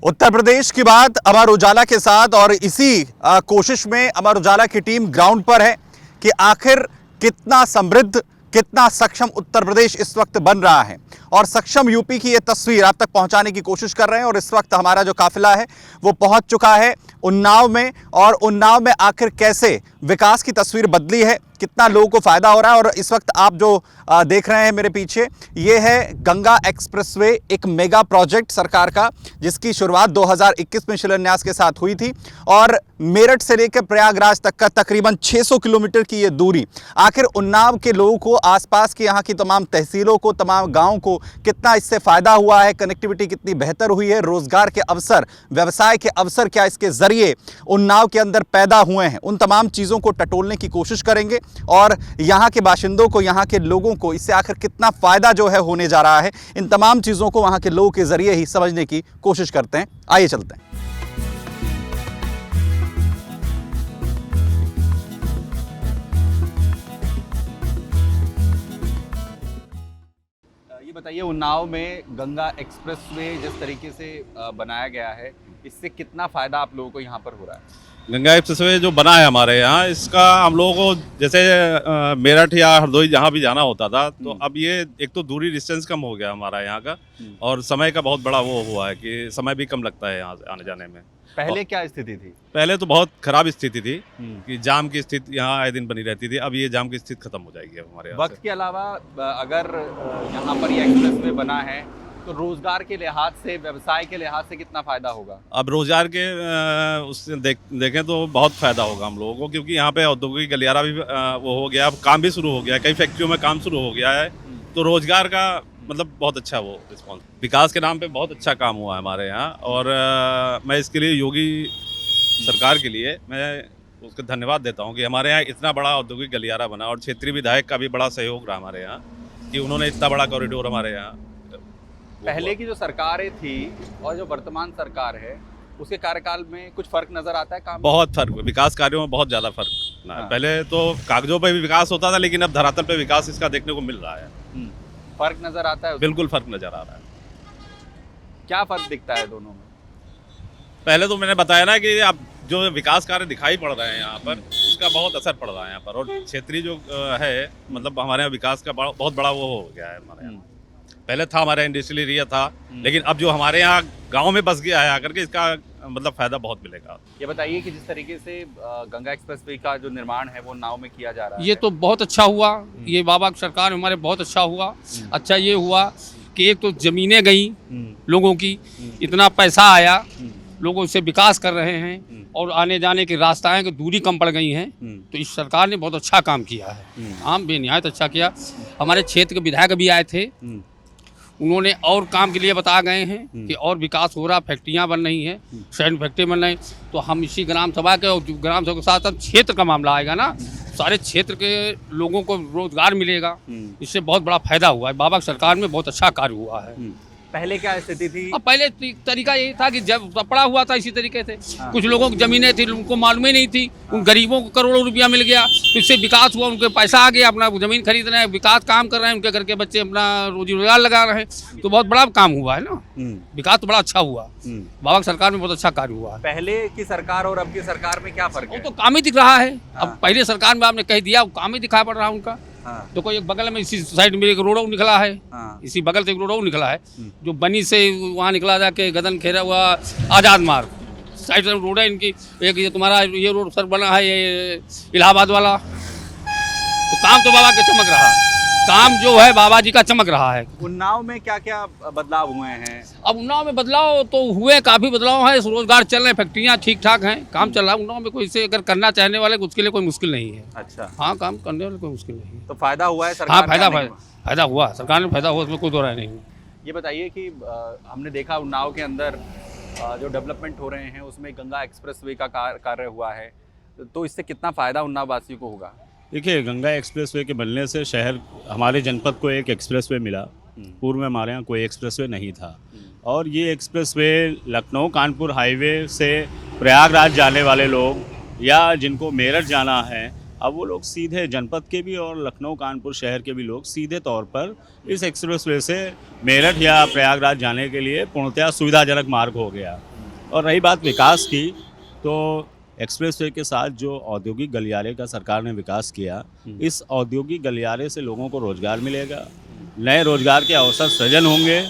उत्तर प्रदेश की बात अमर उजाला के साथ, और इसी कोशिश में अमर उजाला की टीम ग्राउंड पर है कि आखिर कितना समृद्ध, कितना सक्षम उत्तर प्रदेश इस वक्त बन रहा है, और सक्षम यूपी की ये तस्वीर आप तक पहुंचाने की कोशिश कर रहे हैं। और इस वक्त हमारा जो काफिला है वो पहुंच चुका है उन्नाव में, और उन्नाव में आखिर कैसे विकास की तस्वीर बदली है, कितना लोगों को फायदा हो रहा है। और इस वक्त आप जो देख रहे हैं मेरे पीछे, ये है गंगा एक्सप्रेसवे, एक मेगा प्रोजेक्ट सरकार का, जिसकी शुरुआत 2021 में शिलान्यास के साथ हुई थी। और मेरठ से लेकर प्रयागराज तक का तकरीबन 600 किलोमीटर की ये दूरी आखिर उन्नाव के लोगों को, आसपास की यहाँ की तमाम तहसीलों को, तमाम गाँव को कितना इससे फायदा हुआ है, कनेक्टिविटी कितनी बेहतर हुई है, रोजगार के अवसर, व्यवसाय के अवसर क्या इसके जरिए उन्नाव के अंदर पैदा हुए हैं, उन तमाम चीज़ों को टटोलने की कोशिश करेंगे। और यहाँ के बाशिंदों को, यहाँ के लोगों को इससे आखिर कितना फ़ायदा जो है होने जा रहा है, इन तमाम चीज़ों को वहाँ के लोगों के ज़रिए ही समझने की कोशिश करते हैं। आइए चलते हैं। ये बताइए, उन्नाव में गंगा एक्सप्रेसवे जिस तरीके से बनाया गया है, इससे कितना फ़ायदा आप लोगों को यहाँ पर हो रहा है? गंगा एक्सप्रेसवे जो बना है हमारे यहाँ, इसका हम लोगों को जैसे मेरठ या हरदोई जहाँ भी जाना होता था, तो अब ये एक तो दूरी डिस्टेंस कम हो गया हमारा यहाँ का, और समय का बहुत बड़ा वो हुआ है कि समय भी कम लगता है यहाँ आने जाने में। पहले क्या स्थिति थी? पहले तो बहुत खराब स्थिति थी कि जाम की स्थिति यहाँ आए दिन बनी रहती थी। अब ये जाम की स्थिति खत्म हो जाएगी हमारे यहाँ। वक्त के अलावा अगर यहाँ पर ये एक्सप्रेसवे बना है तो रोजगार के लिहाज से, व्यवसाय के लिहाज से कितना फायदा होगा? अब रोजगार के उससे देखें तो बहुत फायदा होगा हम लोगों को, क्योंकि यहाँ पे औद्योगिक गलियारा भी वो हो गया, अब काम भी शुरू हो गया है, कई फैक्ट्रियों में काम शुरू हो गया है, तो रोजगार का मतलब बहुत अच्छा वो रिस्पॉन्स, विकास के नाम पे बहुत अच्छा काम हुआ है हमारे यहाँ। और मैं इसके लिए योगी सरकार के लिए मैं उसका धन्यवाद देता हूँ कि हमारे यहाँ इतना बड़ा औद्योगिक गलियारा बना, और क्षेत्रीय विधायक का भी बड़ा सहयोग रहा हमारे यहाँ कि उन्होंने इतना बड़ा कॉरिडोर हमारे यहाँ। पहले की जो सरकारें थी और जो वर्तमान सरकार है, उसके कार्यकाल में कुछ फर्क नजर आता है? काम बहुत फर्क, विकास कार्यों में बहुत ज़्यादा फर्क। पहले तो कागजों पे भी विकास होता था, लेकिन अब धरातल पे विकास इसका देखने को मिल रहा है। फर्क नजर आता है? बिल्कुल फर्क नजर आ रहा है। क्या फर्क दिखता है दोनों में? पहले तो मैंने बताया ना कि अब जो विकास कार्य दिखाई पड़ रहे हैं यहाँ पर, उसका बहुत असर पड़ रहा है यहाँ पर। और क्षेत्रीय जो है, मतलब हमारे यहाँ विकास का बहुत बड़ा वो हो गया है हमारे यहाँ। पहले था हमारे इंडस्ट्रियल एरिया था, लेकिन अब जो हमारे यहाँ गांव में बस गया है आकर के, इसका मतलब फायदा बहुत मिलेगा। ये बताइए कि जिस तरीके से गंगा एक्सप्रेसवे का जो निर्माण है वो नाव में किया जा रहा है, ये तो बहुत अच्छा हुआ। ये बाबा की सरकार हमारे बहुत अच्छा हुआ। अच्छा ये हुआ कि एक तो जमीनें गई लोगों की, इतना पैसा आया, लोगों से विकास कर रहे हैं, और आने जाने के रास्ताएं की दूरी कम पड़ गई हैं। तो इस सरकार ने बहुत अच्छा काम किया है, आम बेनिहायत अच्छा किया। हमारे क्षेत्र के विधायक भी आए थे, उन्होंने और काम के लिए बता गए हैं कि और विकास हो रहा, फैक्ट्रियां बन रही हैं, शहर में फैक्ट्री बन रही। तो हम इसी ग्राम सभा के, और ग्राम सभा के साथ साथ क्षेत्र का मामला आएगा ना, सारे क्षेत्र के लोगों को रोजगार मिलेगा, इससे बहुत बड़ा फायदा हुआ है। बाबा की सरकार में बहुत अच्छा कार्य हुआ है। पहले क्या स्थिति थी? अब पहले तरीका यही था कि जब पड़ा हुआ था इसी तरीके से, कुछ लोगों की जमीनें थी, उनको मालूम ही नहीं थी, उन गरीबों को करोड़ों रुपया मिल गया, तो इससे विकास हुआ, उनके पैसा आ गया, अपना जमीन खरीद रहे हैं, विकास काम कर रहे हैं, उनके घर के बच्चे अपना रोजी रोजगार लगा रहे हैं, तो बहुत बड़ा काम हुआ है ना। विकास तो बड़ा अच्छा हुआ, बाबा की सरकार में बहुत अच्छा कार्य हुआ है। पहले की सरकार और अब की सरकार में क्या फर्क है? वो तो काम ही दिख रहा है। अब पहले सरकार में आपने कह दिया, काम ही दिखाई पड़ रहा है उनका। तो कोई एक बगल में इसी साइड में एक रोड निकला है, इसी बगल से एक रोड निकला है, जो बनी से वहाँ निकला जाके गदन खेरा हुआ आज़ाद मार्ग साइड से रोड है इनकी। एक ये तुम्हारा ये रोड सर बना है, ये इलाहाबाद वाला, तो काम तो बाबा के चमक रहा है, काम जो है बाबा जी का चमक रहा है। उन्नाव में क्या क्या बदलाव हुए हैं? अब उन्नाव में बदलाव तो हुए, काफ़ी बदलाव है, रोजगार चल रहे हैं, फैक्ट्रियाँ ठीक ठाक हैं, काम चल रहा है उन्नाव में। कोई से अगर करना चाहने वाले उसके लिए कोई मुश्किल नहीं है। अच्छा, हाँ, काम करने वाले कोई मुश्किल नहीं है। तो फायदा हुआ है सरकार? हाँ, फायदा हुआ, सरकार ने फायदा हुआ, उसमें कोई दो राय नहीं। ये बताइए कि हमने देखा उन्नाव के अंदर जो डेवलपमेंट हो रहे हैं उसमें गंगा एक्सप्रेसवे का कार्य हुआ है, तो इससे कितना फ़ायदा उन्नाव वासियों को होगा? देखिए, गंगा एक्सप्रेसवे के बनने से शहर, हमारे जनपद को एक एक्सप्रेसवे मिला। पूर्व में हमारे यहाँ कोई एक्सप्रेसवे नहीं था, और ये एक्सप्रेसवे लखनऊ कानपुर हाईवे से प्रयागराज जाने वाले लोग, या जिनको मेरठ जाना है, अब वो लोग सीधे, जनपद के भी और लखनऊ कानपुर शहर के भी लोग सीधे तौर पर इस एक्सप्रेसवे से मेरठ या प्रयागराज जाने के लिए पूर्णतया सुविधाजनक मार्ग हो गया। और रही बात विकास की, तो एक्सप्रेसवे के साथ जो औद्योगिक गलियारे का सरकार ने विकास किया, इस औद्योगिक गलियारे से लोगों को रोजगार मिलेगा, नए रोजगार के अवसर सृजन होंगे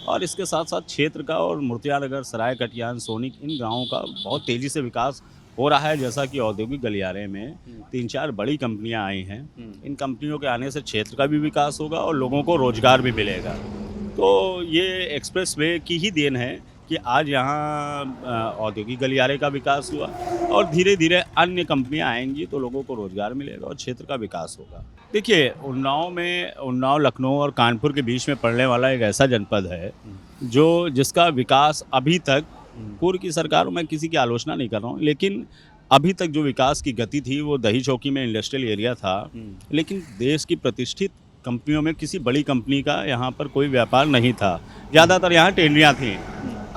और इसके साथ साथ क्षेत्र का और मूर्तियानगर, सराय कटियान, सोनिक, इन गांवों का बहुत तेज़ी से विकास हो रहा है। जैसा कि औद्योगिक गलियारे में 3-4 बड़ी कंपनियां आई हैं, इन कंपनियों के आने से क्षेत्र का भी विकास होगा और लोगों को रोजगार भी मिलेगा। तो ये एक्सप्रेसवे की ही देन है कि आज यहाँ औद्योगिक गलियारे का विकास हुआ और धीरे धीरे अन्य कंपनियां आएंगी तो लोगों को रोजगार मिलेगा और क्षेत्र का विकास होगा। देखिए, उन्नाव, लखनऊ और कानपुर के बीच में पड़ने वाला एक ऐसा जनपद है जिसका विकास अभी तक, पूर्व की सरकारों में किसी की आलोचना नहीं कर रहा हूँ, लेकिन अभी तक जो विकास की गति थी वो दही चौकी में इंडस्ट्रियल एरिया था, लेकिन देश की प्रतिष्ठित कंपनियों में किसी बड़ी कंपनी का यहाँ पर कोई व्यापार नहीं था। ज़्यादातर यहाँ टेंडरियाँ थीं।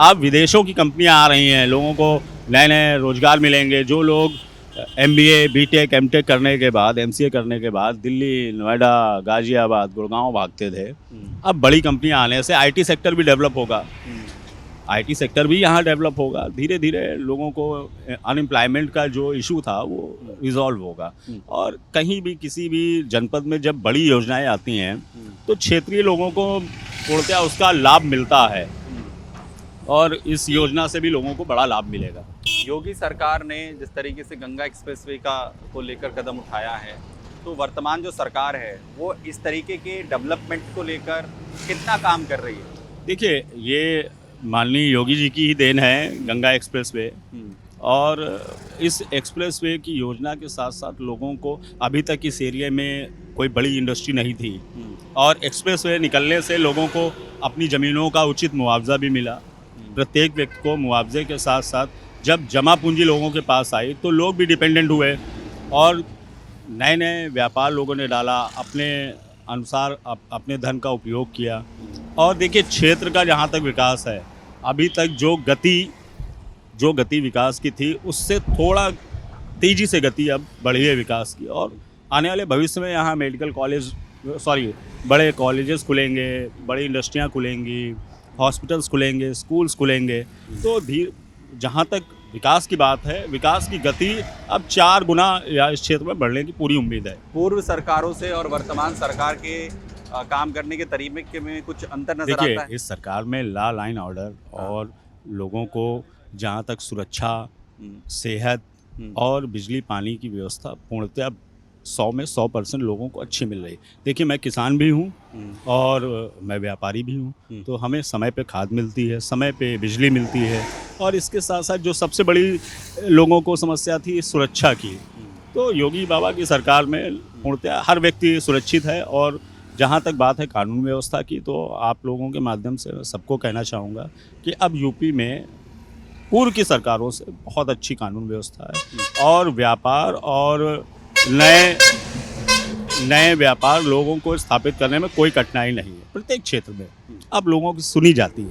अब विदेशों की कंपनियां आ रही हैं, लोगों को नए नए रोजगार मिलेंगे। जो लोग MBA, BTech, MTech करने के बाद, MCA करने के बाद दिल्ली, नोएडा, गाजियाबाद, गुड़गांव भागते थे, अब बड़ी कंपनियां आने से IT सेक्टर भी डेवलप होगा। IT सेक्टर भी यहाँ डेवलप होगा। धीरे धीरे लोगों को अनएम्प्लॉयमेंट का जो इशू था वो रिजॉल्व होगा और कहीं भी किसी भी जनपद में जब बड़ी योजनाएं आती हैं तो क्षेत्रीय लोगों को पूर्णतः उसका लाभ मिलता है और इस योजना से भी लोगों को बड़ा लाभ मिलेगा। योगी सरकार ने जिस तरीके से गंगा एक्सप्रेसवे को लेकर कदम उठाया है, तो वर्तमान जो सरकार है वो इस तरीके के डेवलपमेंट को लेकर कितना काम कर रही है? देखिए, ये माननीय योगी जी की ही देन है गंगा एक्सप्रेसवे, और इस एक्सप्रेसवे की योजना के साथ साथ लोगों को अभी तक इस एरिया में कोई बड़ी इंडस्ट्री नहीं थी और एक्सप्रेसवे निकलने से लोगों को अपनी ज़मीनों का उचित मुआवजा भी मिला। प्रत्येक व्यक्ति को मुआवजे के साथ साथ जब जमा पूंजी लोगों के पास आई तो लोग भी डिपेंडेंट हुए और नए नए व्यापार लोगों ने डाला, अपने अनुसार अपने धन का उपयोग किया। और देखिए, क्षेत्र का जहाँ तक विकास है, अभी तक जो गति विकास की थी उससे थोड़ा तेज़ी से गति अब बढ़ी है विकास की। और आने वाले भविष्य में यहाँ बड़े कॉलेजेस खुलेंगे, बड़ी इंडस्ट्रियाँ खुलेंगी, हॉस्पिटल्स खुलेंगे, स्कूल्स खुलेंगे। तो जहाँ तक विकास की बात है, विकास की गति अब 4 गुना या इस क्षेत्र में बढ़ने की पूरी उम्मीद है। पूर्व सरकारों से और वर्तमान सरकार के काम करने के तरीके में कुछ अंतर नजर आता है? देखिए, इस सरकार में लॉ एंड ऑर्डर और लोगों को जहाँ तक सुरक्षा, सेहत और बिजली पानी की व्यवस्था पूर्णतः 100 में 100% लोगों को अच्छी मिल रही है। देखिए, मैं किसान भी हूँ और मैं व्यापारी भी हूँ, तो हमें समय पे खाद मिलती है, समय पे बिजली मिलती है और इसके साथ साथ जो सबसे बड़ी लोगों को समस्या थी सुरक्षा की, तो योगी बाबा की सरकार में पूर्णतः हर व्यक्ति सुरक्षित है। और जहाँ तक बात है कानून व्यवस्था की, तो आप लोगों के माध्यम से सबको कहना चाहूँगा कि अब यूपी में पूर्व की सरकारों से बहुत अच्छी कानून व्यवस्था है और व्यापार और नए व्यापार लोगों को स्थापित करने में कोई कठिनाई नहीं है। प्रत्येक क्षेत्र में अब लोगों की सुनी जाती है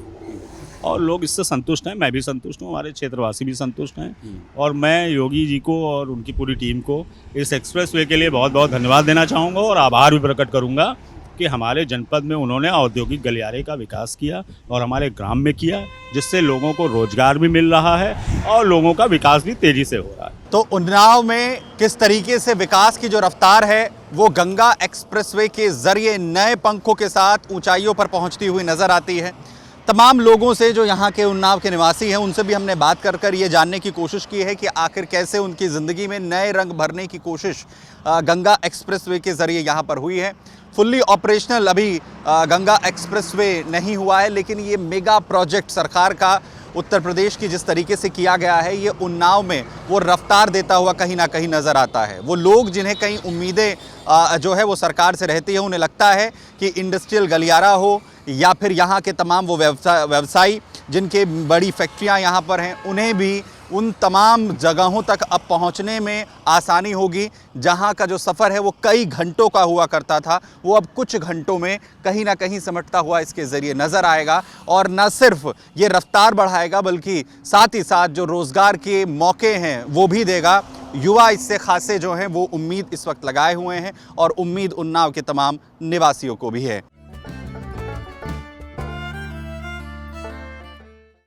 और लोग इससे संतुष्ट हैं। मैं भी संतुष्ट हूँ, हमारे क्षेत्रवासी भी संतुष्ट हैं और मैं योगी जी को और उनकी पूरी टीम को इस एक्सप्रेसवे के लिए बहुत बहुत धन्यवाद देना चाहूँगा और आभार भी प्रकट करूँगा कि हमारे जनपद में उन्होंने औद्योगिक गलियारे का विकास किया और हमारे ग्राम में किया, जिससे लोगों को रोजगार भी मिल रहा है और लोगों का विकास भी तेजी से हो रहा है। तो उन्नाव में किस तरीके से विकास की जो रफ्तार है वो गंगा एक्सप्रेसवे के जरिए नए पंखों के साथ ऊंचाइयों पर पहुंचती हुई नजर आती है। तमाम लोगों से जो यहाँ के उन्नाव के निवासी हैं उनसे भी हमने बात कर ये जानने की कोशिश की है कि आखिर कैसे उनकी ज़िंदगी में नए रंग भरने की कोशिश गंगा एक्सप्रेसवे के ज़रिए यहाँ पर हुई है। फुल्ली ऑपरेशनल अभी गंगा एक्सप्रेसवे नहीं हुआ है, लेकिन ये मेगा प्रोजेक्ट सरकार का उत्तर प्रदेश की जिस तरीके से किया गया है, ये उन्नाव में वो रफ्तार देता हुआ कहीं ना कहीं नज़र आता है। वो लोग जिन्हें कहीं उम्मीदें जो है वो सरकार से रहती है, उन्हें लगता है कि इंडस्ट्रियल गलियारा हो या फिर यहाँ के तमाम वो व्यवसायी जिनके बड़ी फैक्ट्रियाँ यहाँ पर हैं, उन्हें भी उन तमाम जगहों तक अब पहुँचने में आसानी होगी। जहाँ का जो सफ़र है वो कई घंटों का हुआ करता था, वो अब कुछ घंटों में कहीं ना कहीं सिमटता हुआ इसके ज़रिए नज़र आएगा और न सिर्फ ये रफ्तार बढ़ाएगा बल्कि साथ ही साथ जो रोज़गार के मौके हैं वो भी देगा। युवा इससे खासे जो हैं वो उम्मीद इस वक्त लगाए हुए हैं और उम्मीद उन्नाव के तमाम निवासियों को भी है।